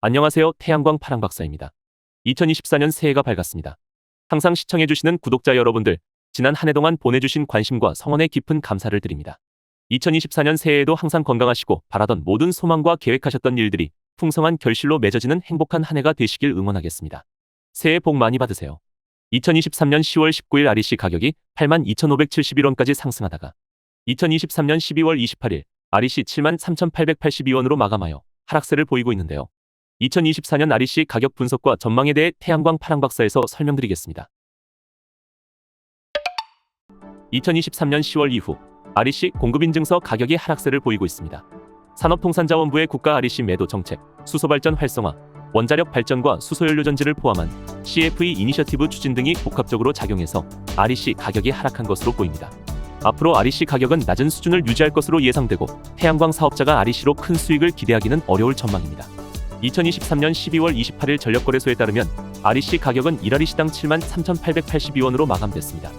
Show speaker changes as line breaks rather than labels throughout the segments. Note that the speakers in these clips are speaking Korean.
안녕하세요. 태양광 파랑박사입니다. 2024년 새해가 밝았습니다. 항상 시청해주시는 구독자 여러분들, 지난 한 해 동안 보내주신 관심과 성원에 깊은 감사를 드립니다. 2024년 새해에도 항상 건강하시고 바라던 모든 소망과 계획하셨던 일들이 풍성한 결실로 맺어지는 행복한 한 해가 되시길 응원하겠습니다. 새해 복 많이 받으세요. 2023년 10월 19일 REC 가격이 82,571원까지 상승하다가 2023년 12월 28일 REC 73,882원으로 마감하여 하락세를 보이고 있는데요. 2024년 REC 가격 분석과 전망에 대해 태양광 파랑박사에서 설명드리겠습니다. 2023년 10월 이후 REC 공급인증서 가격이 하락세를 보이고 있습니다. 산업통상자원부의 국가 REC 매도 정책, 수소발전 활성화, 원자력 발전과 수소연료전지를 포함한 CFE 이니셔티브 추진 등이 복합적으로 작용해서 REC 가격이 하락한 것으로 보입니다. 앞으로 REC 가격은 낮은 수준을 유지할 것으로 예상되고 태양광 사업자가 REC로 큰 수익을 기대하기는 어려울 전망입니다. 2023년 12월 28일 전력거래소에 따르면 REC 가격은 1RE 시당 73,882원으로 마감됐습니다.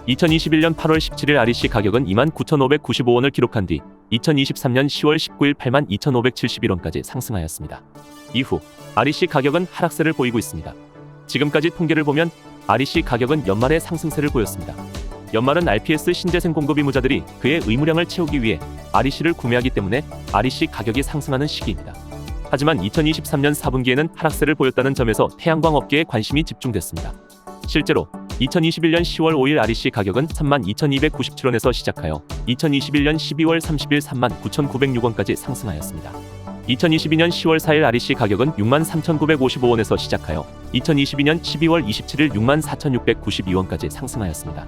2021년 8월 17일 REC 가격은 29,595원을 기록한 뒤 2023년 10월 19일 82,571원까지 상승하였습니다. 이후 REC 가격은 하락세를 보이고 있습니다. 지금까지 통계를 보면 REC 가격은 연말에 상승세를 보였습니다. 연말은 RPS 신재생 공급 의무자들이 그의 의무량을 채우기 위해 REC를 구매하기 때문에 REC 가격이 상승하는 시기입니다. 하지만 2023년 4분기에는 하락세를 보였다는 점에서 태양광 업계에 관심이 집중됐습니다. 실제로 2021년 10월 5일 REC 가격은 32,297원에서 시작하여 2021년 12월 30일 39,906원까지 상승하였습니다. 2022년 10월 4일 REC 가격은 63,955원에서 시작하여 2022년 12월 27일 64,692원까지 상승하였습니다.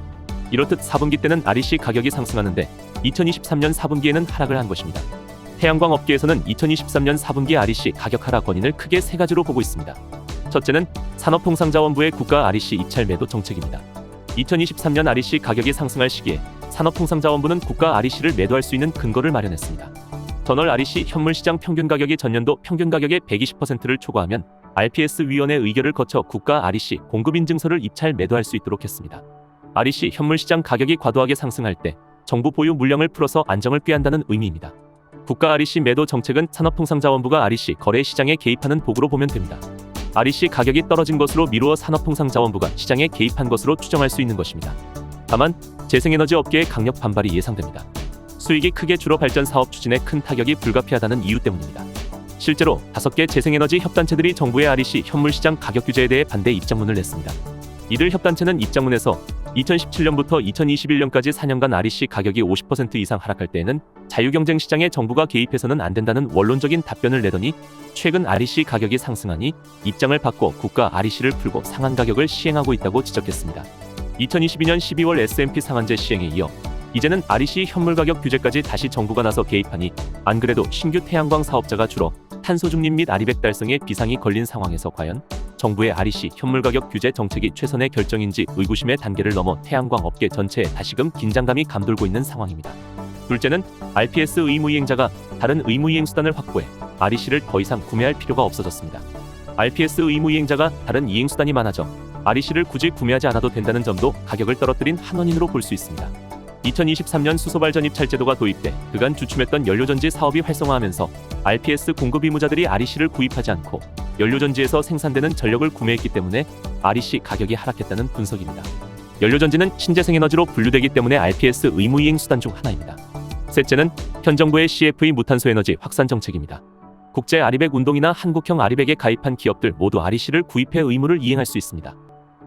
이렇듯 4분기 때는 REC 가격이 상승하는데 2023년 4분기에는 하락을 한 것입니다. 태양광 업계에서는 2023년 4분기 REC 가격 하락 원인을 크게 세 가지로 보고 있습니다. 첫째는 산업통상자원부의 국가 REC 입찰 매도 정책입니다. 2023년 REC 가격이 상승할 시기에 산업통상자원부는 국가 REC를 매도할 수 있는 근거를 마련했습니다. 전월 REC 현물시장 평균 가격이 전년도 평균 가격의 120%를 초과하면 RPS 위원회 의결을 거쳐 국가 REC 공급인증서를 입찰 매도할 수 있도록 했습니다. REC 현물시장 가격이 과도하게 상승할 때 정부 보유 물량을 풀어서 안정을 꾀한다는 의미입니다. 국가 REC 매도 정책은 산업통상자원부가 REC 거래 시장에 개입하는 도구로 보면 됩니다. REC 가격이 떨어진 것으로 미루어 산업통상자원부가 시장에 개입한 것으로 추정할 수 있는 것입니다. 다만 재생에너지 업계의 강력 반발이 예상됩니다. 수익이 크게 줄어 발전 사업 추진에 큰 타격이 불가피하다는 이유 때문입니다. 실제로 5개 재생에너지 협단체들이 정부의 REC 현물시장 가격 규제에 대해 반대 입장문을 냈습니다. 이들 협단체는 입장문에서 2017년부터 2021년까지 4년간 REC 가격이 50% 이상 하락할 때에는 자유경쟁 시장에 정부가 개입해서는 안 된다는 원론적인 답변을 내더니 최근 REC 가격이 상승하니 입장을 바꿔 국가 REC를 풀고 상한 가격을 시행하고 있다고 지적했습니다. 2022년 12월 S&P 상한제 시행에 이어 이제는 REC 현물 가격 규제까지 다시 정부가 나서 개입하니 안 그래도 신규 태양광 사업자가 줄어 탄소 중립 및 RE100 달성에 비상이 걸린 상황에서 과연 정부의 REC 현물 가격 규제 정책이 최선의 결정인지 의구심의 단계를 넘어 태양광 업계 전체에 다시금 긴장감이 감돌고 있는 상황입니다. 둘째는 RPS 의무이행자가 다른 의무이행 수단을 확보해 REC를 더 이상 구매할 필요가 없어졌습니다. RPS 의무이행자가 다른 이행 수단이 많아져 REC를 굳이 구매하지 않아도 된다는 점도 가격을 떨어뜨린 한 원인으로 볼 수 있습니다. 2023년 수소발전 입찰 제도가 도입돼 그간 주춤했던 연료전지 사업이 활성화하면서 RPS 공급 의무자들이 REC를 구입하지 않고 연료전지에서 생산되는 전력을 구매했기 때문에 REC 가격이 하락했다는 분석입니다. 연료전지는 신재생에너지로 분류되기 때문에 RPS 의무이행 수단 중 하나입니다. 셋째는 현 정부의 CFE 무탄소에너지 확산 정책입니다. 국제 RE100 운동이나 한국형 RE100에 가입한 기업들 모두 REC를 구입해 의무를 이행할 수 있습니다.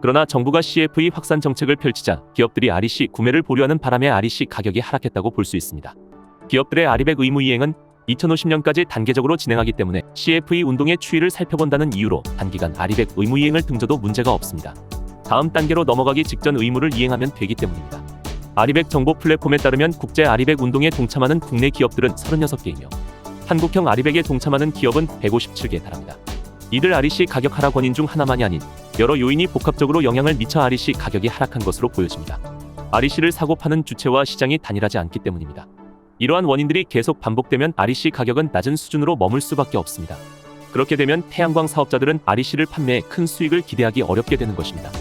그러나 정부가 CFE 확산 정책을 펼치자 기업들이 REC 구매를 보류하는 바람에 REC 가격이 하락했다고 볼 수 있습니다. 기업들의 RE100 의무 이행은 2050년까지 단계적으로 진행하기 때문에 CFE 운동의 추이를 살펴본다는 이유로 단기간 RE100 의무 이행을 등져도 문제가 없습니다. 다음 단계로 넘어가기 직전 의무를 이행하면 되기 때문입니다. RE100 정보 플랫폼에 따르면 국제 RE100 운동에 동참하는 국내 기업들은 36개이며 한국형 RE100에 동참하는 기업은 157개에 달합니다. 이들 REC 가격 하락 원인 중 하나만이 아닌 여러 요인이 복합적으로 영향을 미쳐 REC 가격이 하락한 것으로 보여집니다. REC를 사고 파는 주체와 시장이 단일하지 않기 때문입니다. 이러한 원인들이 계속 반복되면 REC 가격은 낮은 수준으로 머물 수밖에 없습니다. 그렇게 되면 태양광 사업자들은 REC를 판매해 큰 수익을 기대하기 어렵게 되는 것입니다.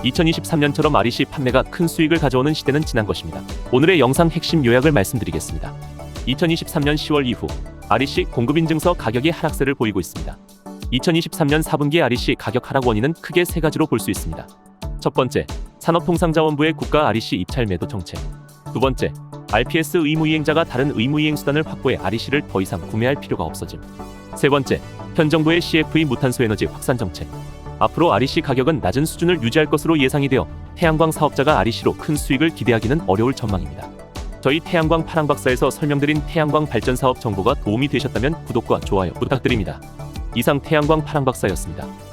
2023년처럼 REC 판매가 큰 수익을 가져오는 시대는 지난 것입니다. 오늘의 영상 핵심 요약을 말씀드리겠습니다. 2023년 10월 이후 REC 공급인증서 가격이 하락세를 보이고 있습니다. 2023년 4분기 REC 가격 하락 원인은 크게 세 가지로 볼 수 있습니다. 첫 번째, 산업통상자원부의 국가 REC 입찰 매도 정책. 두 번째, RPS 의무이행자가 다른 의무이행 수단을 확보해 REC를 더 이상 구매할 필요가 없어짐. 세 번째, 현 정부의 CFE 무탄소 에너지 확산 정책. 앞으로 REC 가격은 낮은 수준을 유지할 것으로 예상이 되어 태양광 사업자가 REC로 큰 수익을 기대하기는 어려울 전망입니다. 저희 태양광 파랑박사에서 설명드린 태양광 발전 사업 정보가 도움이 되셨다면 구독과 좋아요 부탁드립니다. 이상 태양광 파랑박사였습니다.